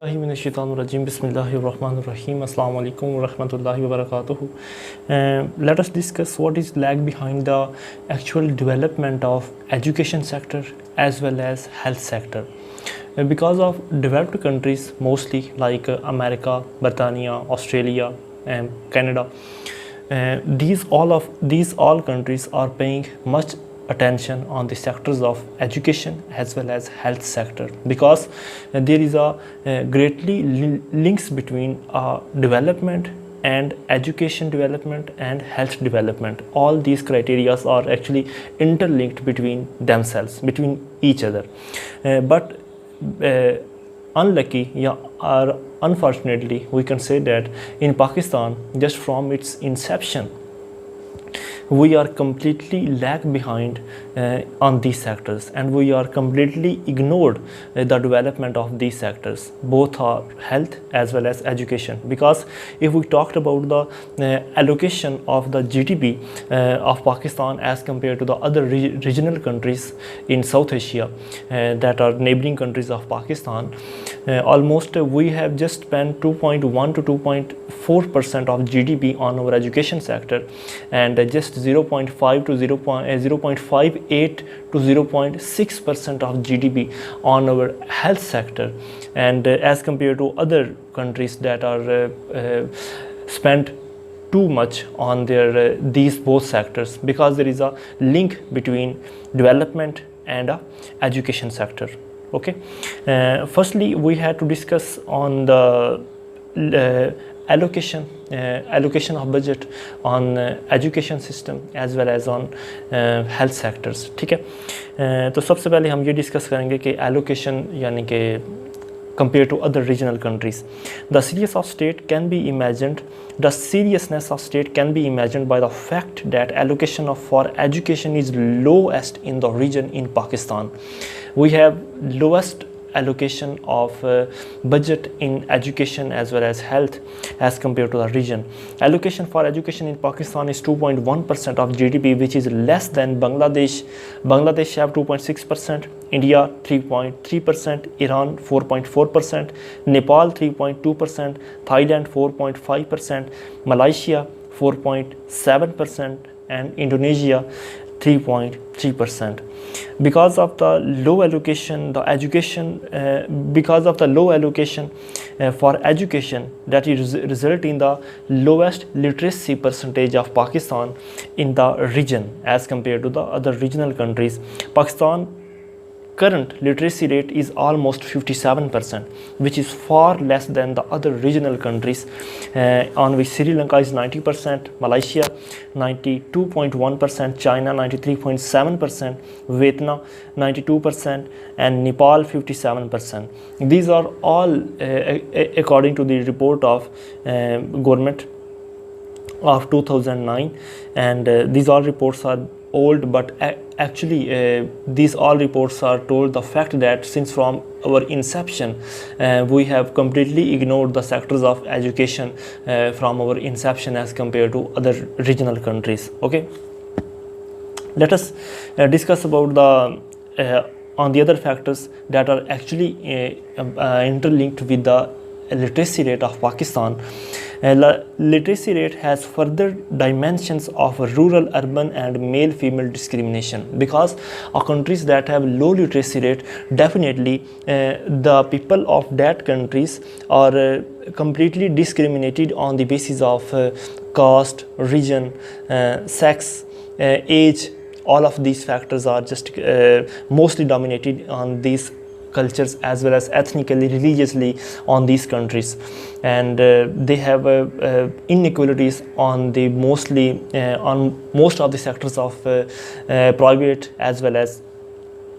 Bismillahirrahmanirrahim. Assalamu alaikum wa rahmatullahi wa barakatuhu. Let us discuss what is lag behind the actual development of education sector as well as health sector. Because of developed countries mostly like America, Britannia, Australia and Canada, these all countries are paying much attention on the sectors of education as well as health sector, because there is a greatly links between development and education development and health development. All these criteria are actually interlinked between themselves, between each other, but unlucky, or unfortunately we can say that in Pakistan, just from its inception, we are completely lag behind on these sectors, and we are completely ignored the development of these sectors, both are health as well as education. Because if we talked about the allocation of the GDP of Pakistan as compared to the other regional countries in South Asia that are neighboring countries of Pakistan, almost we have just spent 2.1 to 2.4% of GDP on our education sector, and just 0.5 to 0.58 to 0.6% of GDP on our health sector. And as compared to other countries that are spent too much on their these both sectors, because there is a link between development and education sector. Okay, firstly we had to discuss on the allocation of budget on education system as well as on health sectors. ठीक है, तो सबसे पहले हम ये discuss करेंगे कि allocation यानी कि compared to other regional countries, the seriousness of state can be imagined by the fact that allocation for education is lowest in the region. In Pakistan, we have lowest allocation of budget in education as well as health as compared to the region. Allocation for education in Pakistan is 2.1% of GDP, which is less than Bangladesh. Bangladesh have 2.6%, India 3.3%, Iran 4.4%, Nepal 3.2%, Thailand 4.5%, Malaysia 4.7%, and Indonesia 3.3%. Because of the low allocation, for education, that is result in the lowest literacy percentage of Pakistan in the region as compared to the other regional countries. Pakistan current literacy rate is almost 57%, which is far less than the other regional countries, on which Sri Lanka is 90%, Malaysia 92.1%, China 93.7%, Vietnam 92%, and Nepal 57%. These are all according to the report of government of 2009, and these all reports are old, but actually these all reports are told the fact that since from our inception we have completely ignored the sectors of education from our inception as compared to other regional countries. Okay, let us discuss about the on the other factors that are actually interlinked with the literacy rate of Pakistan. Literacy rate has further dimensions of rural, urban and male-female discrimination, because countries that have low literacy rate, definitely the people of that countries are completely discriminated on the basis of caste, region, sex, age. All of these factors are just mostly dominated on these cultures as well as ethnically, religiously on these countries, and they have inequalities on the on most of the sectors of private as well as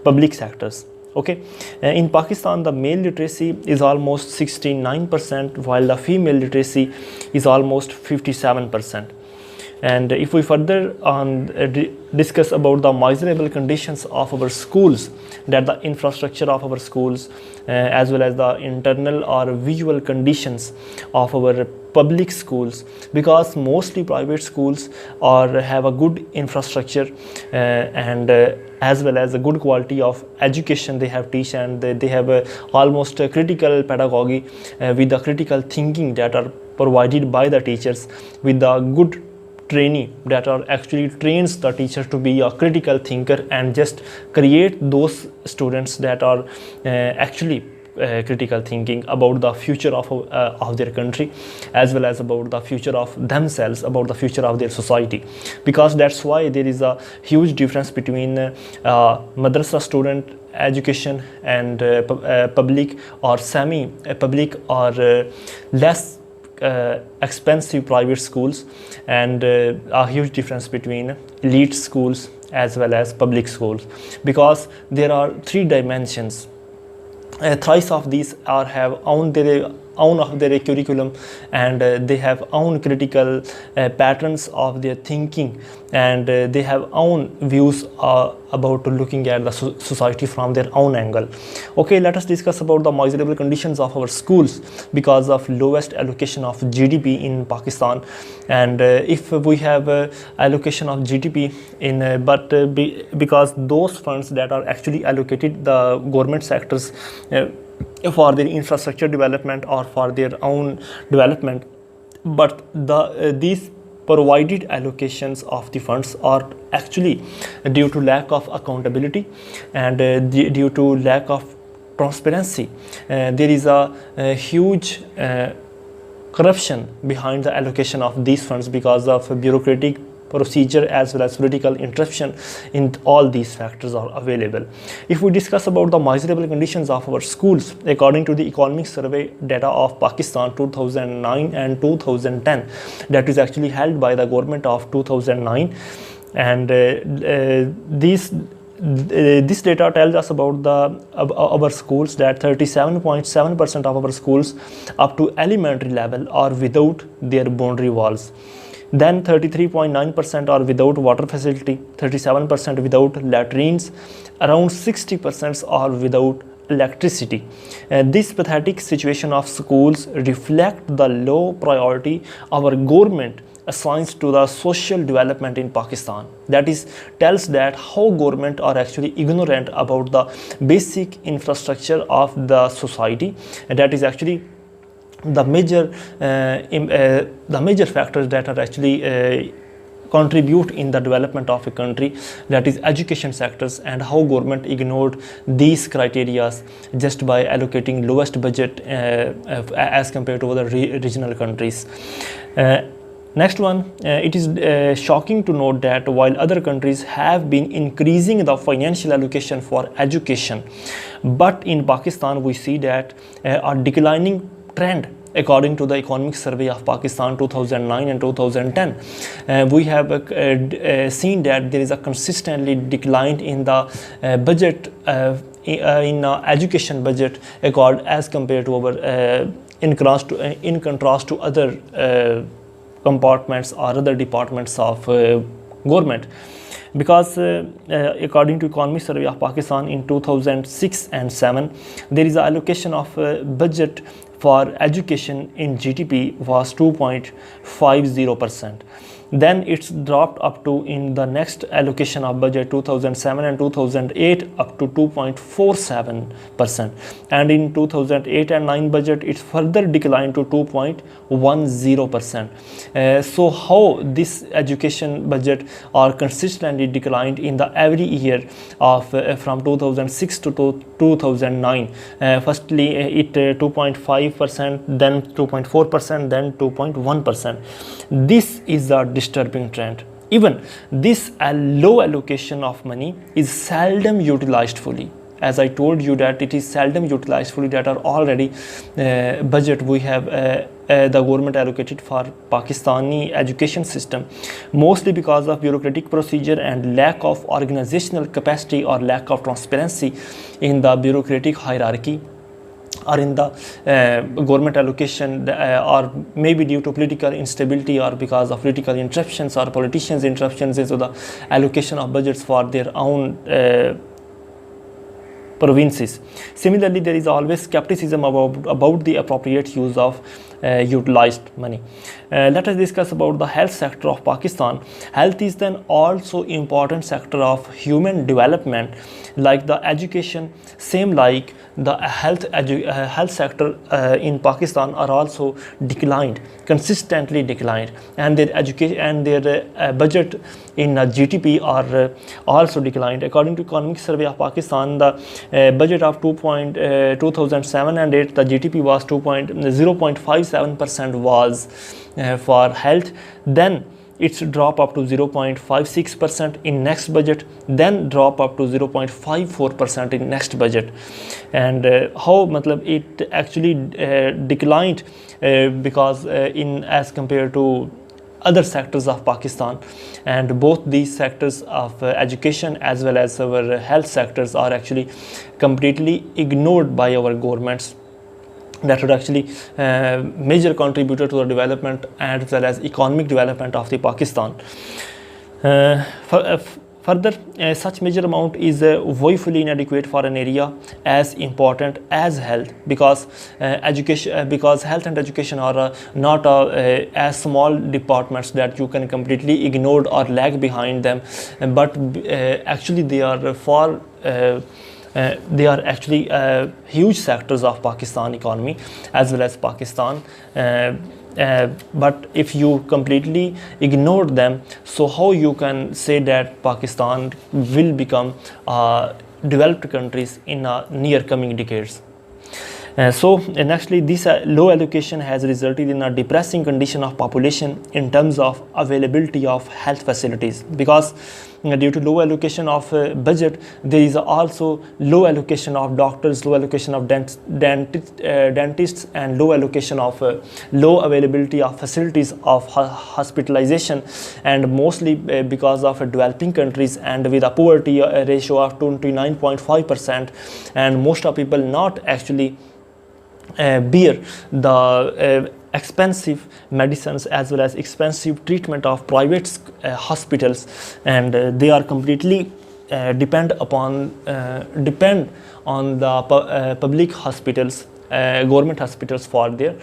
public sectors. Okay, in Pakistan the male literacy is almost 69%, while the female literacy is almost 57%. And if we further discuss about the miserable conditions of our schools, that the infrastructure of our schools as well as the internal or visual conditions of our public schools, because mostly private schools have a good infrastructure and as well as a good quality of education they have teach, and they have almost a critical pedagogy with the critical thinking that are provided by the teachers, with the good trainee that are actually trains the teacher to be a critical thinker and just create those students that are actually critical thinking about the future of their country, as well as about the future of themselves, about the future of their society. Because that's why there is a huge difference between madrasa student education and public or semi public or less expensive private schools, and a huge difference between elite schools as well as public schools, because there are three dimensions. Thrice of these have own of their curriculum, and they have own critical patterns of their thinking, and they have own views about looking at the society from their own angle. Okay, let us discuss about the miserable conditions of our schools because of lowest allocation of GDP in Pakistan. And if we have allocation of GDP in because those funds that are actually allocated the government sectors for their infrastructure development or for their own development, but these provided allocations of the funds are actually due to lack of accountability and due to lack of transparency. There is a huge corruption behind the allocation of these funds because of bureaucratic procedure as well as political interruption. In all these factors are available. If we discuss about the miserable conditions of our schools, according to the economic survey data of Pakistan 2009 and 2010, that is actually held by the government of 2009, and this data tells us about our schools that 37.7% of our schools up to elementary level are without their boundary walls. Then 33.9% are without water facility, 37% without latrines, around 60% are without electricity. This pathetic situation of schools reflect the low priority our government assigns to the social development in Pakistan. That is, tells that how government are actually ignorant about the basic infrastructure of the society, and that is actually the major factors that are actually contribute in the development of a country, that is education sectors, and how government ignored these criteria just by allocating lowest budget as compared to other regional countries. Next one, it is shocking to note that while other countries have been increasing the financial allocation for education, but in Pakistan we see that a declining trend. According to the economic survey of Pakistan 2009 and 2010, we have seen that there is a consistently decline in the budget in education budget as compared to our in contrast to other compartments or other departments of government. Because according to economic survey of Pakistan in 2006 and 7, there is an allocation of budget for education in GDP was 2.50%. Then it's dropped up to, in the next allocation of budget 2007 and 2008, up to 2.47%, and in 2008 and 9 budget it's further declined to 2.10%. So how this education budget are consistently declined in the every year of from 2006 to 2009. Firstly it 2.5%, then 2.4%, then 2.1%. This is a disturbing trend. Even this low allocation of money is seldom utilized fully. As I told you that it is seldom utilized fully, that are already budget we have the government allocated for Pakistani education system, mostly because of bureaucratic procedure and lack of organizational capacity or lack of transparency in the bureaucratic hierarchy. or in the government allocation, or maybe due to political instability or because of political interruptions or politicians' interruptions into the allocation of budgets for their own provinces. Similarly, there is always skepticism about the appropriate use of utilized money. Let us discuss about the health sector of Pakistan. Health is then also important sector of human development, like the education, same like the health sector in Pakistan are also declined, consistently declined, and their education and their budget in GDP are also declined. According to Economic Survey of Pakistan, the budget of 2007 and 8, the GDP was 0.57% was for health. Then it's drop up to 0.56% in next budget, then drop up to 0.54% in next budget. And how it actually declined because in as compared to other sectors of Pakistan, and both these sectors of education as well as our health sectors are actually completely ignored by our governments, that would actually major contributor to the development as well as economic development of the Pakistan. Further, such major amount is woefully inadequate for an area as important as health, because because health and education are not as small departments that you can completely ignore or lag behind them, but actually they are far they are actually huge sectors of Pakistan economy as well as Pakistan. But if you completely ignore them, so how you can say that Pakistan will become developed countries in near coming decades? Nextly, this low allocation has resulted in a depressing condition of population in terms of availability of health facilities, because due to low allocation of budget, there is also low allocation of doctors, low allocation of dentists, and low allocation of low availability of facilities of hospitalization, and mostly because of developing countries and with a poverty ratio of 29.5%, and most of people not actually bear the expensive medicines as well as expensive treatment of private hospitals, and they are completely depend on the public hospitals, government hospitals for their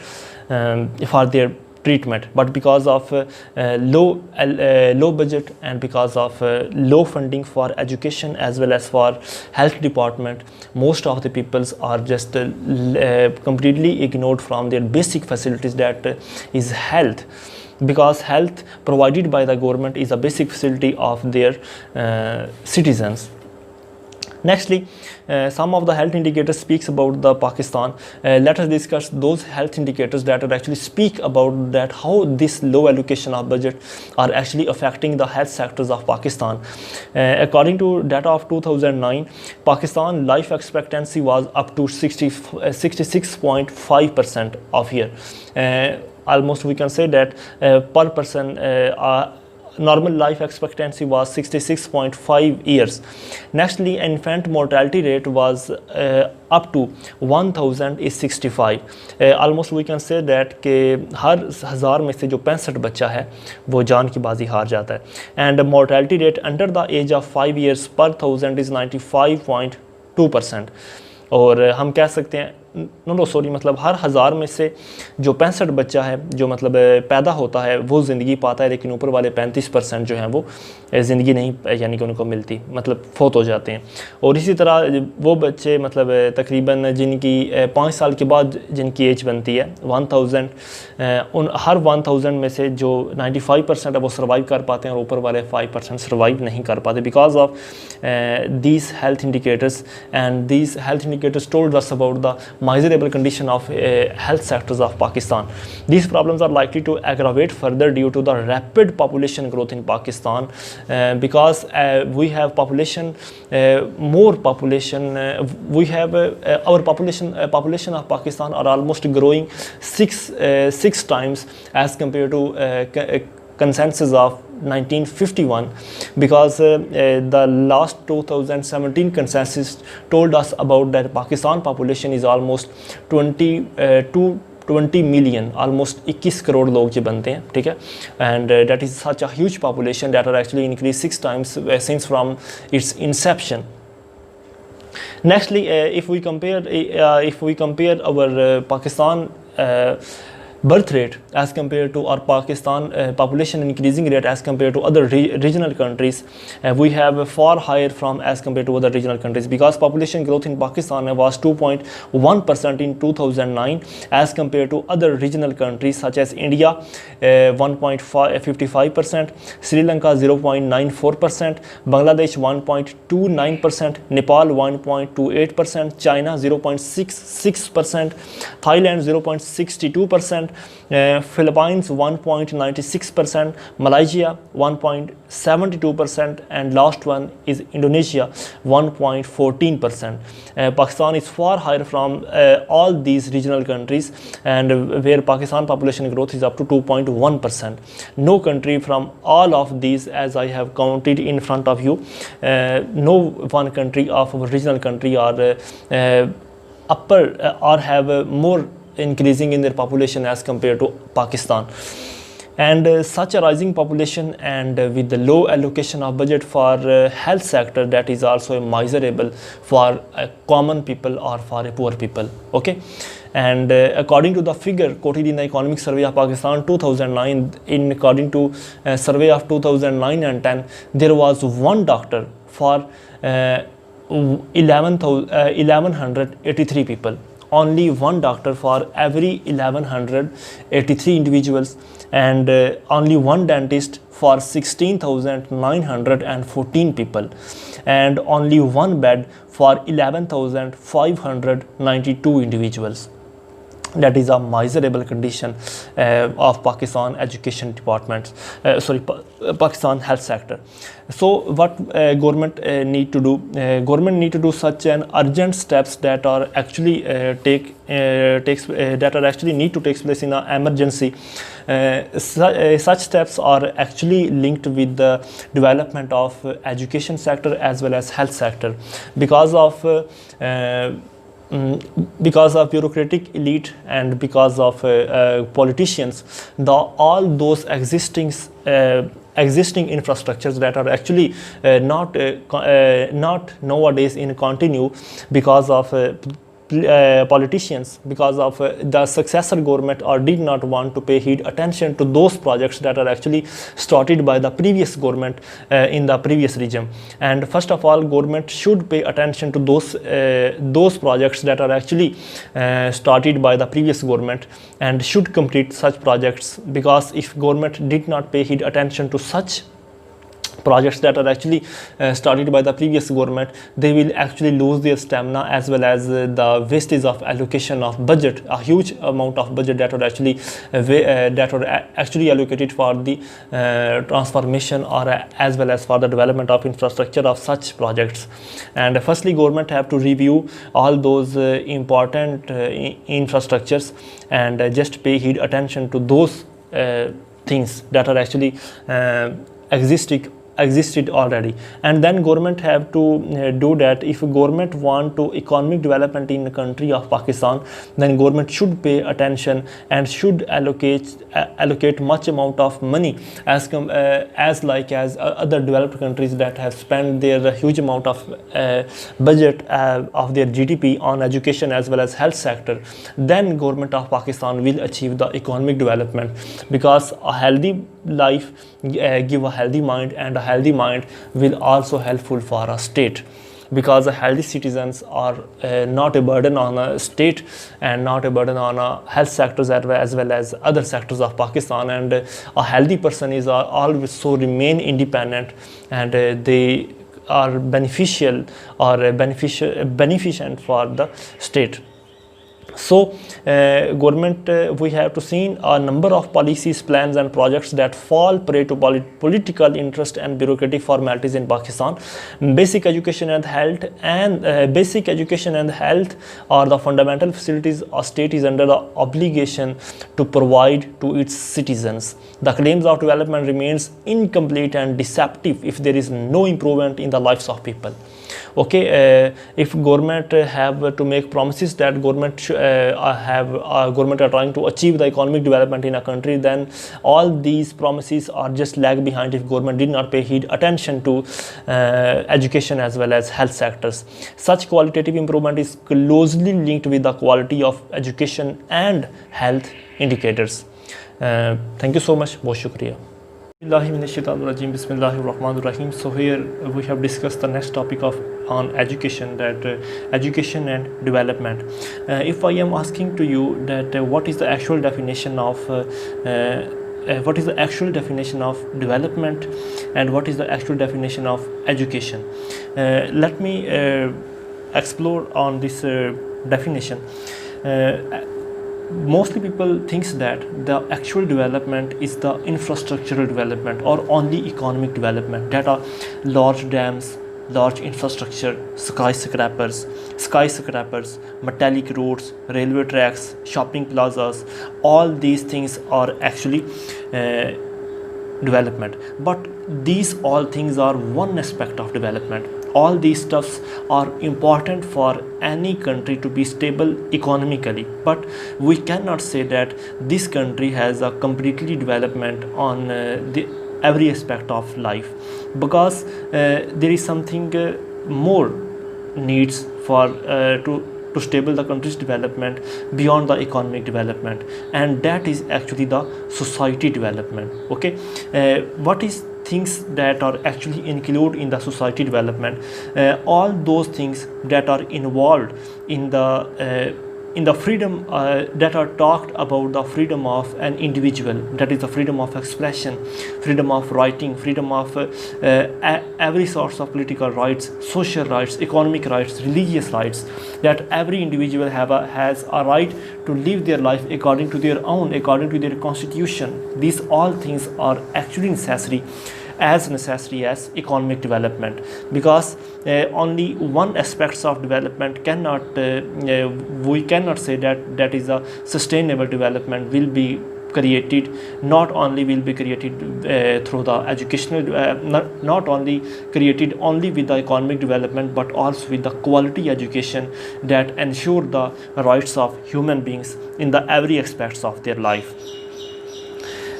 treatment. But because of low budget and because of low funding for education as well as for health department, most of the peoples are just completely ignored from their basic facilities, that is health, because health provided by the government is a basic facility of their citizens. Nextly, some of the health indicators speaks about the Pakistan. Let us discuss those health indicators that are actually speak about that how this low allocation of budget are actually affecting the health sectors of Pakistan. According to data of 2009, Pakistan life expectancy was up to 66.5% of year. Almost we can say that per person normal life expectancy was 66.5 years. Nextly, infant mortality rate was up to 1065. Almost we can say that कि हर 1000 में से जो 65 बच्चा है वो जान की बाजी हार जाता है, and mortality rate under the age of 5 years per 1000 is 95.2%. और हम कह सकते हैं मतलब हर 1000 में से जो 65 बच्चा है जो मतलब पैदा होता है वो ज़िंदगी पाता है, लेकिन ऊपर वाले 35% जो हैं वो ज़िंदगी नहीं यानी कि उनको मिलती, मतलब फोत हो जाते हैं। और इसी तरह वो बच्चे मतलब तकरीबन जिनकी 5 साल के बाद जिनकी एज बनती है 1000, उन हर 1000 में से जो 95% है वो सर्वाइव कर पाते हैं और ऊपर वाले 5% सर्वाइव नहीं कर पाते, because of these health indicators, and these health indicators told us about the miserable condition of health sectors of Pakistan. These problems are likely to aggravate further due to the rapid population growth in Pakistan, because we have population, more population, we have our population of Pakistan are almost growing six times as compared to consensus of 1951, because the last 2017 consensus told us about that Pakistan population is almost 20 million, almost 21 crore लोग जो बनते हैं, ठीक है, and that is such a huge population that are actually increased 6 times since from its inception. Nextly, if we compare our Pakistan birth rate as compared to our Pakistan population increasing rate as compared to other regional countries, we have far higher from as compared to other regional countries, because population growth in Pakistan was 2.1% in 2009 as compared to other regional countries such as India 1.55%, Sri Lanka 0.94%, Bangladesh 1.29%, Nepal 1.28%, China 0.66%, Thailand 0.62%, Philippines 1.96%, Malaysia 1.72%, and last one is Indonesia 1.14%. Pakistan is far higher from all these regional countries, and where Pakistan population growth is up to 2.1%. No country from all of these, as I have counted in front of you, no one country of our regional country are upper or have more increasing in their population as compared to Pakistan. And such a rising population and with the low allocation of budget for health sector, that is also miserable for common people or for a poor people. Okay, and according to the figure quoted in the Economic Survey of Pakistan 2009, in according to survey of 2009 and 10, there was one doctor for 1183 people. Only one doctor for every 1183 individuals, and only one dentist for 16,914 people, and only one bed for 11,592 individuals. That is a miserable condition of Pakistan education department, Pakistan health sector. So what government need to do? Government need to do such an urgent steps that are actually that are actually need to take place in an emergency. Such steps are actually linked with the development of education sector as well as health sector, because of bureaucratic elite and because of politicians, all those existing infrastructures that are actually not nowadays in continue because of politicians, because of the successor government, or did not want to pay heed attention to those projects that are actually started by the previous government in the previous regime. And first of all, government should pay attention to those projects that are actually started by the previous government, and should complete such projects, because if government did not pay heed attention to such projects that are actually started by the previous government, they will actually lose their stamina, as well as the wastage of allocation of budget, a huge amount of budget that are actually allocated for the transformation or as well as for the development of infrastructure of such projects. And firstly, government have to review all those important infrastructures and just pay heed attention to those things that are actually existed already. And then government have to do that. If government want to economic development in the country of Pakistan, then government should pay attention and should allocate much amount of money as other developed countries that have spent their huge amount of budget of their GDP on education as well as health sector. Then government of Pakistan will achieve the economic development, because a healthy life give a healthy mind, and a healthy mind will also helpful for a state, because healthy citizens are not a burden on a state and not a burden on a health sectors as well as other sectors of Pakistan. And a healthy person is always so remain independent, and they are beneficial or beneficent for the state. So government, we have to see a number of policies, plans and projects that fall prey to political interest and bureaucratic formalities in Pakistan. Basic education and health are the fundamental facilities a state is under the obligation to provide to its citizens. The claims of development remains incomplete and deceptive if there is no improvement in the lives of people. Okay, if government have to make promises that government are trying to achieve the economic development in a country, then all these promises are just lag behind if government did not pay heed attention to education as well as health sectors. Such qualitative improvement is closely linked with the quality of education and health indicators. Thank you so much. बहुत शुक्रिया. Bismillahirrahmanirrahim. So here we have discussed the next topic on education, that education and development. If I am asking to you that what is the actual definition of development and what is the actual definition of education, let me explore on this definition. Mostly people thinks that the actual development is the infrastructural development or only economic development, that are large dams, large infrastructure, skyscrapers, metallic roads, railway tracks, shopping plazas. All these things are actually development, but these all things are one aspect of development. All these stuffs are important for any country to be stable economically, but we cannot say that this country has a completely development on every aspect of life, because there is something more needs for to stable the country's development beyond the economic development, and that is actually the society development. Okay, what is things that are actually included in the society development? All those things that are involved in the freedom that are talked about, the freedom of an individual, that is the freedom of expression, freedom of writing, freedom of every source of political rights, social rights, economic rights, religious rights, that every individual has a right to live their life according to their their constitution. These all things are actually necessary as economic development, because only one aspects of development cannot we cannot say that is a sustainable development will be created. Not only will be created through the educational not only created only with the economic development, but also with the quality education that ensure the rights of human beings in the every aspects of their life.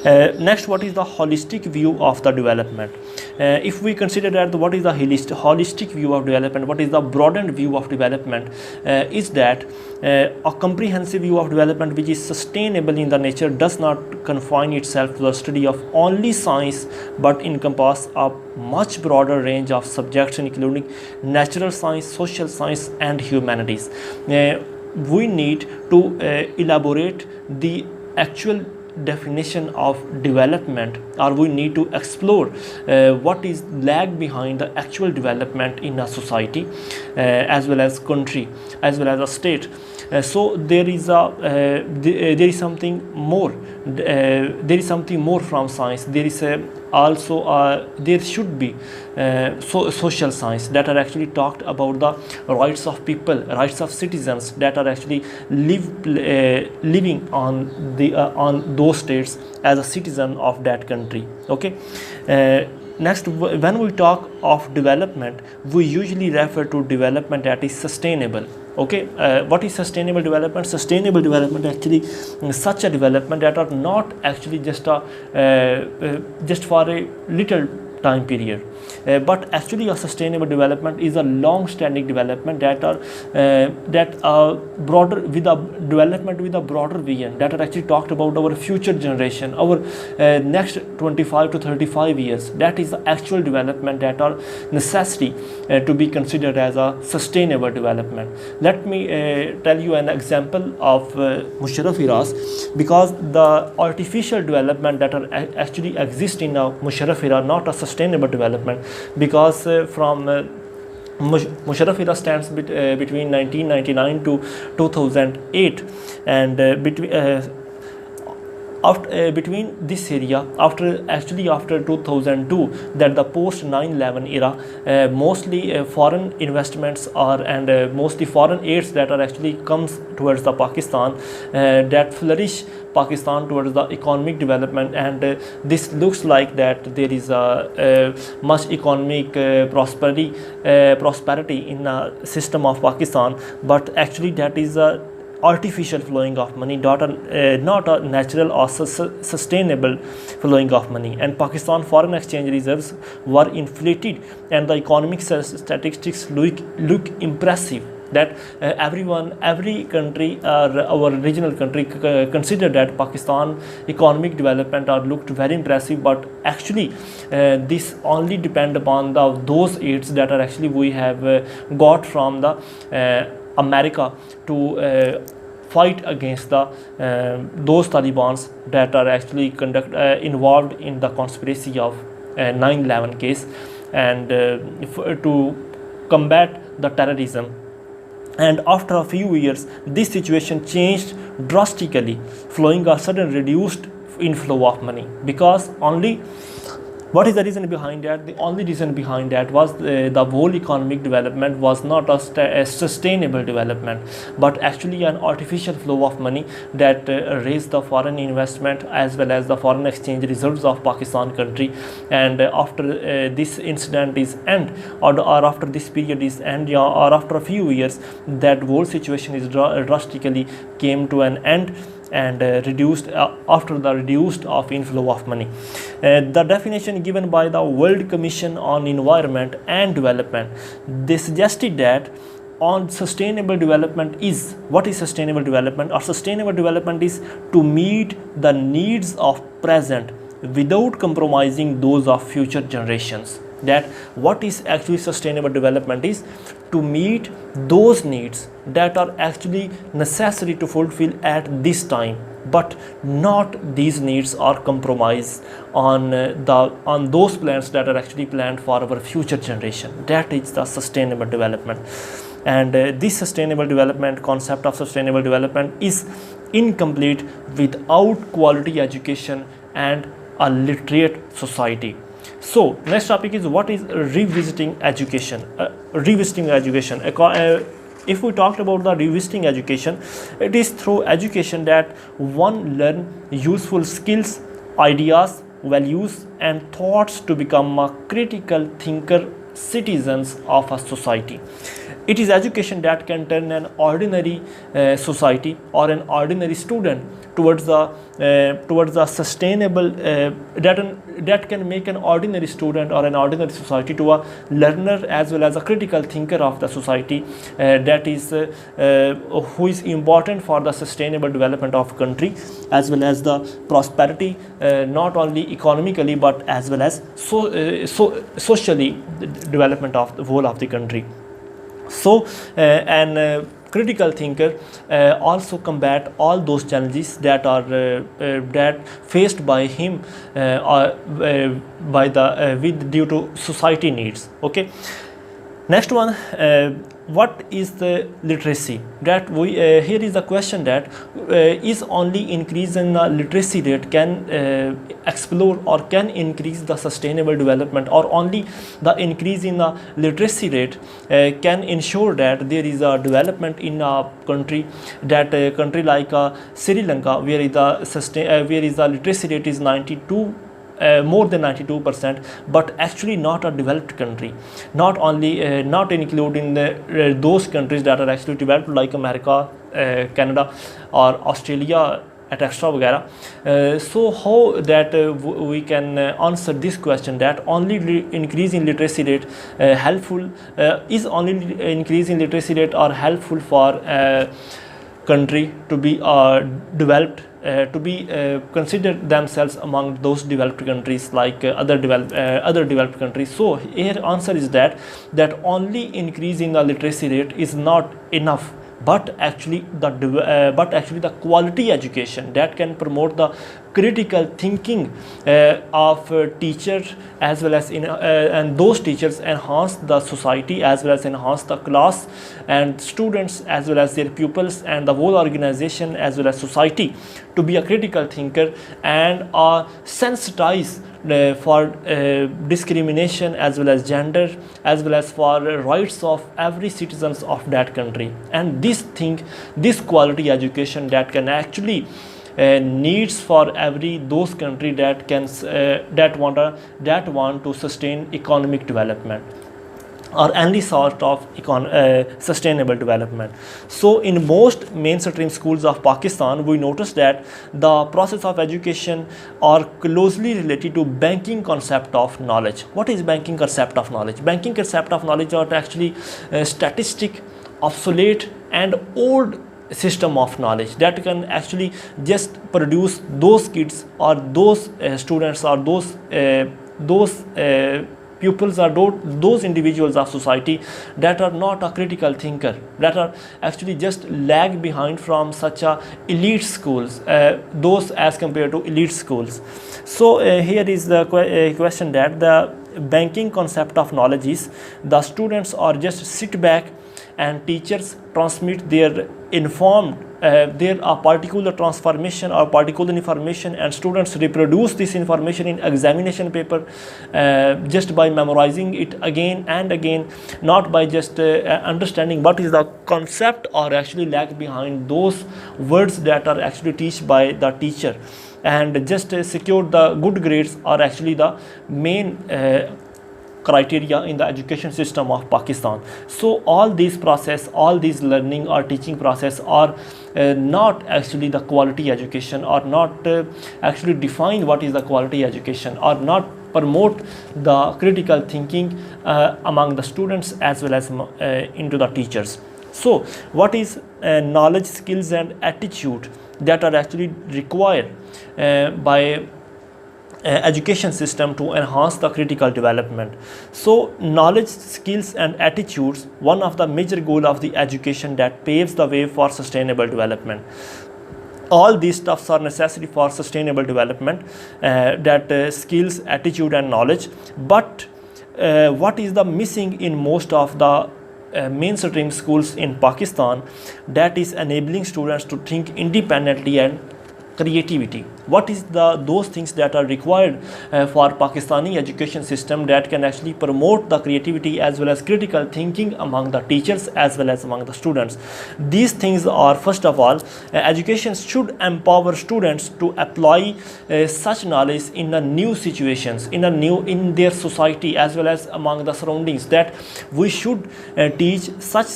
Next, what is the holistic view of the development? If we consider that what is the holistic view of development, what is the broadened view of development, is that a comprehensive view of development which is sustainable in the nature does not confine itself to the study of only science, but encompass a much broader range of subjects including natural science, social science and humanities. We need to elaborate the actual definition of development, or we need to explore what is lag behind the actual development in a society as well as country as well as a state. So there is something more from science. There is also there should be social science that are actually talked about the rights of people, rights of citizens that are actually living on those states as a citizen of that country. Okay. Next, when we talk of development, we usually refer to development that is sustainable. Okay, what is sustainable development? Sustainable development actually such a development that are not actually just for a little time period, but actually a sustainable development is a long-standing development that are broader, with a development with a broader vision, that are actually talked about our future generation, our next 25 to 35 years. That is the actual development that are necessary to be considered as a sustainable development. Let me tell you an example of Musharraf eras, because the artificial development that are actually exist in now Musharraf era, not a sustainable development, because from Musharraf era stands between 1999 to 2008, and between this area, after 2002, that the post 9/11 era, mostly foreign investments are, and mostly foreign aids that are actually comes towards the Pakistan, that flourish Pakistan towards the economic development, and this looks like that there is a much economic prosperity in the system of Pakistan, but actually that is a artificial flowing of money, not a natural or sustainable flowing of money. And Pakistan foreign exchange reserves were inflated, and the economic statistics look impressive, that every country, our regional country, consider that Pakistan economic development are looked very impressive, but actually this only depend upon those aids that are actually we have got from the America to fight against the those Talibans that are actually involved in the conspiracy of 9/11 case, and to combat the terrorism. And after a few years, this situation changed drastically, flowing a sudden reduced inflow of money, because only what is the reason behind that? The only reason behind that was the whole economic development was not a sustainable development, but actually an artificial flow of money that raised the foreign investment as well as the foreign exchange reserves of Pakistan country. And after this incident is end, or after this period is end, or after a few years, that whole situation is drastically came to an end, and reduced after the reduced of inflow of money. The definition given by the World Commission on Environment and Development, they suggested that on sustainable development is, what is sustainable development? Or sustainable development is to meet the needs of present without compromising those of future generations. That what is actually sustainable development is to meet those needs that are actually necessary to fulfill at this time, but not these needs are compromised on those plans that are actually planned for our future generation. That is the sustainable development. And this sustainable development concept of sustainable development is incomplete without quality education and a literate society. So next topic is, what is revisiting education? If we talked about the revisiting education, it is through education that one learn useful skills, ideas, values and thoughts to become a critical thinker, citizens of a society. It is education that can turn an ordinary society or an ordinary student towards a sustainable that can make an ordinary student or an ordinary society to a learner as well as a critical thinker of the society, that is who is important for the sustainable development of country as well as the prosperity, not only economically but as well as socially development of the whole of the country. So an critical thinker also combat all those challenges that are that faced by him due to society needs. Okay, next one, what is the literacy? That we here is the question that is only increase in the literacy rate can explore or can increase the sustainable development, or only the increase in the literacy rate can ensure that there is a development in a country, that a country like Sri Lanka, where is the literacy rate is 92, more than 92%, but actually not a developed country, not only not including those countries that are actually developed like America, Canada or Australia, etc. So how that we can answer this question, that only increase in literacy rate helpful is only increase in literacy rate are helpful for country to be developed, to be considered themselves among those developed countries like other developed countries. So here answer is that only increase in the literacy rate is not enough but actually the quality education that can promote the critical thinking of teachers, as well as and those teachers enhance the society, as well as enhance the class and students, as well as their pupils and the whole organization, as well as society, to be a critical thinker and are sensitized for discrimination, as well as gender, as well as for rights of every citizens of that country. And this quality education that can actually needs for every those country that can that want to sustain economic development or any sort of sustainable development. So in most mainstream schools of Pakistan, we notice that the process of education are closely related to banking concept of knowledge. What is banking concept of knowledge? Banking concept of knowledge are actually statistic, obsolete and old system of knowledge that can actually just produce those kids or those students or those pupils or those individuals of society that are not a critical thinker, that are actually just lag behind from such a elite schools, those as compared to elite schools. So here is the question that the banking concept of knowledge is the students are just sit back and teachers transmit their informed there are particular transformation or particular information, and students reproduce this information in examination paper just by memorizing it again and again, not by just understanding what is the concept or actually lag behind those words that are actually taught by the teacher, and just secure the good grades are actually the main criteria in the education system of Pakistan. So all these process, all these learning or teaching process are not actually the quality education, or not actually define what is the quality education, or not promote the critical thinking among the students as well as into the teachers. So what is knowledge, skills and attitude that are actually required by education system to enhance the critical development? So knowledge, skills and attitudes, one of the major goal of the education that paves the way for sustainable development. All these stuffs are necessary for sustainable development, that skills, attitude and knowledge. But what is the missing in most of the mainstream schools in Pakistan? That is enabling students to think independently and creativity. What is those things that are required for Pakistani education system that can actually promote the creativity as well as critical thinking among the teachers as well as among the students? These things are, first of all, education should empower students to apply such knowledge in a new situations, in their society as well as among the surroundings. That we should teach such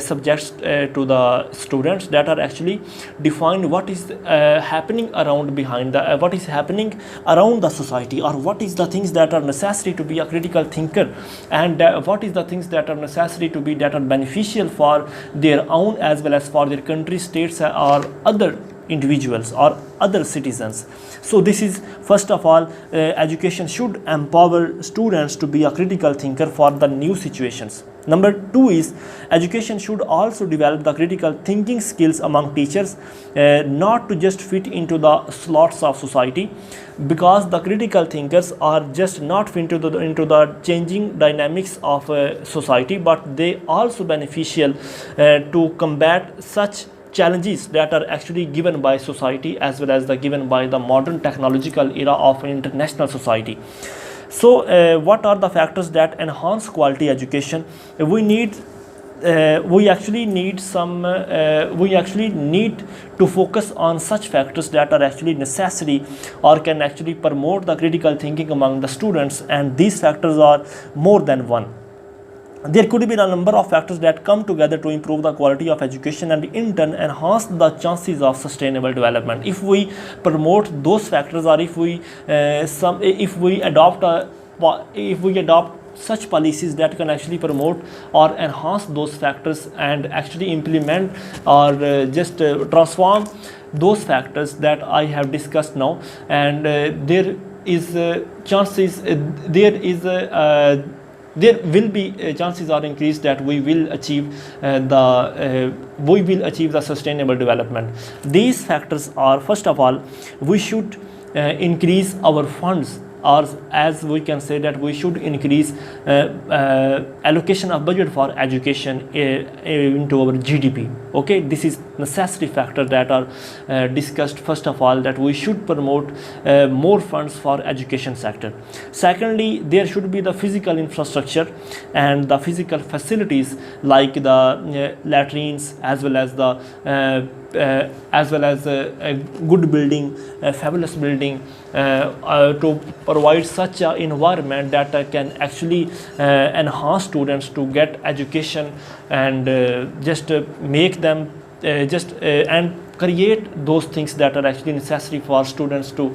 subjects to the students that are actually define what is happening around behind what is happening around the society, or what is the things that are necessary to be a critical thinker, and what is the things that are necessary to be that are beneficial for their own as well as for their country, states or other individuals or other citizens. So this is, first of all, education should empower students to be a critical thinker for the new situations. Number two is education should also develop the critical thinking skills among teachers, not to just fit into the slots of society, because the critical thinkers are just not fit into the changing dynamics of society, but they also beneficial to combat such challenges that are actually given by society as well as given by the modern technological era of international society. So what are the factors that enhance quality education? We actually need to focus on such factors that are actually necessary or can actually promote the critical thinking among the students, and these factors are more than one. There could be a number of factors that come together to improve the quality of education and in turn enhance the chances of sustainable development. If we promote those factors, or if we adopt such policies that can actually promote or enhance those factors and actually implement or transform those factors that I have discussed now, and there is chances, there is there will be chances are increased that we will achieve the sustainable development. These factors are, first of all, we should increase our funds, or as we can say that we should increase allocation of budget for education into our GDP. Okay, this is necessary factor that are discussed. First of all, that we should promote more funds for education sector. Secondly, there should be the physical infrastructure and the physical facilities like the latrines, as well as a good building, a fabulous building, to provide such an environment that can actually enhance students to get education, and just make them and create those things that are actually necessary for students to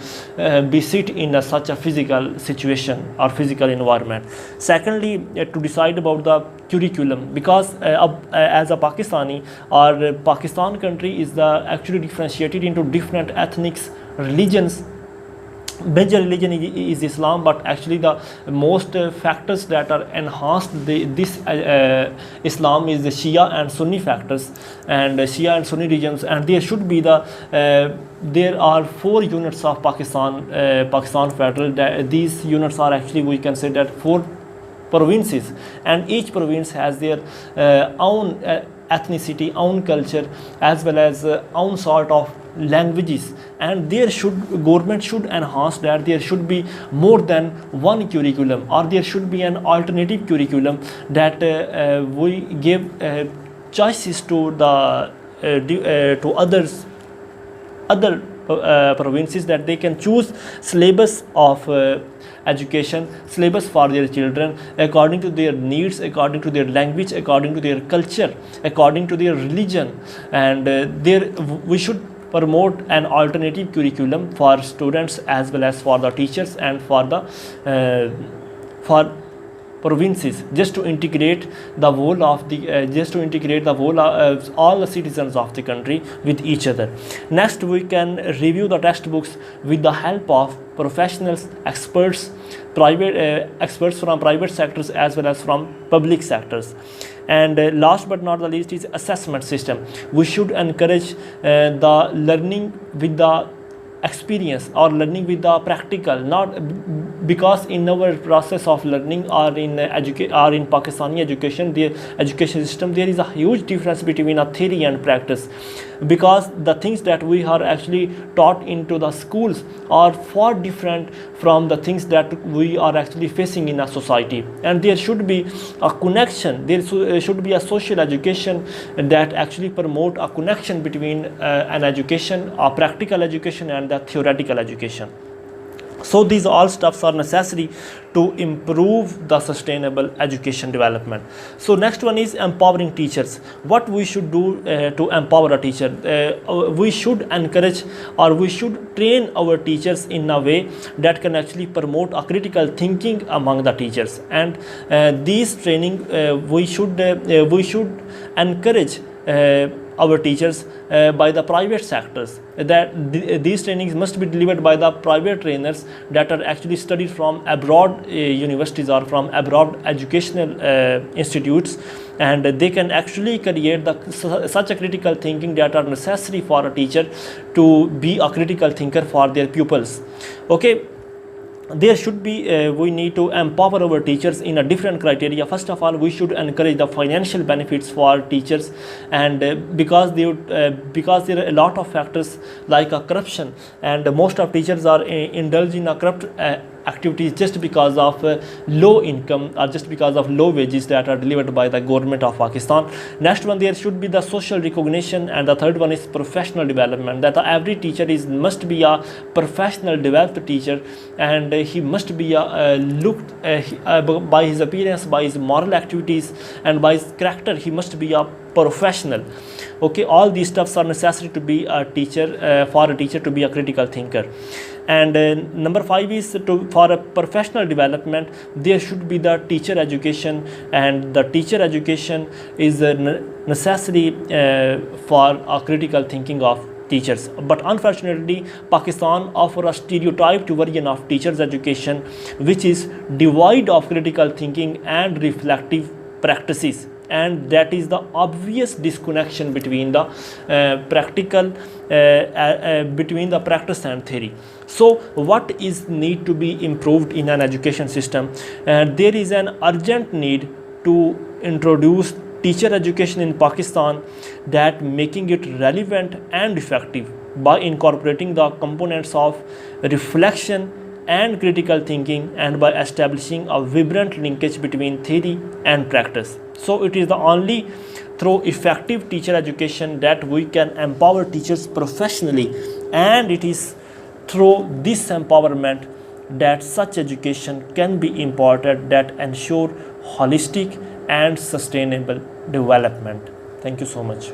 be sit in such a physical situation or physical environment. Secondly, to decide about the curriculum, because as a Pakistani, or Pakistan country is actually differentiated into different ethnics, religions. Major religion is Islam, but actually the most factors that are enhanced this Islam is the Shia and Sunni factors, and Shia and Sunni regions. And there should be there are 4 units of Pakistan federal. These units are actually, we can say that, 4 provinces, and each province has their own ethnicity, own culture, as well as own sort of languages. And government should enhance that. There should be more than one curriculum, or there should be an alternative curriculum that we give choices to other provinces, that they can choose syllabus of education, syllabus for their children according to their needs, according to their language, according to their culture, according to their religion. And we should promote an alternative curriculum for students, as well as for the teachers, and for provinces, just to integrate the whole of all the citizens of the country with each other. Next, we can review the textbooks with the help of professionals, experts from private sectors as well as from public sectors. And last but not the least is assessment system. We should encourage the learning with the experience, or learning with the practical, not because in our process of learning, or in Pakistani education, the education system, there is a huge difference between a theory and practice, because the things that we are actually taught into the schools are far different from the things that we are actually facing in a society. And there should be a connection, there should be a social education that actually promote a connection between an education, a practical education, and the theoretical education. So these all stuffs are necessary to improve the sustainable education development. So next one is empowering teachers. What we should do to empower a teacher? We should encourage, or we should train our teachers in a way that can actually promote a critical thinking among the teachers. And these training we should encourage our teachers by the private sectors, that these trainings must be delivered by the private trainers that are actually studied from abroad universities, or from abroad educational institutes, and they can actually create such a critical thinking that are necessary for a teacher to be a critical thinker for their pupils. Okay, there should be we need to empower our teachers in a different criteria. First of all, we should encourage the financial benefits for teachers, and because there are a lot of factors like corruption, and most of teachers are indulged in a corrupt activities just because of low income, or just because of low wages that are delivered by the government of Pakistan. Next one, there should be the social recognition, and the third one is professional development, that every teacher must be a professional developed teacher, and he must be looked by his appearance, by his moral activities, and by his character, he must be a professional. Okay, all these stuffs are necessary to be a teacher, for a teacher to be a critical thinker. And number 5 is for a professional development, there should be the teacher education, and the teacher education is necessary for a critical thinking of teachers. But unfortunately, Pakistan offers a stereotyped version of teachers' education, which is devoid of critical thinking and reflective practices. And that is the obvious disconnection between the between the practice and theory. So what is need to be improved in an education system? There is an urgent need to introduce teacher education in Pakistan, that making it relevant and effective by incorporating the components of reflection and critical thinking, and by establishing a vibrant linkage between theory and practice. So it is the only through effective teacher education that we can empower teachers professionally, and it is through this empowerment that such education can be imparted that ensure holistic and sustainable development. Thank you so much.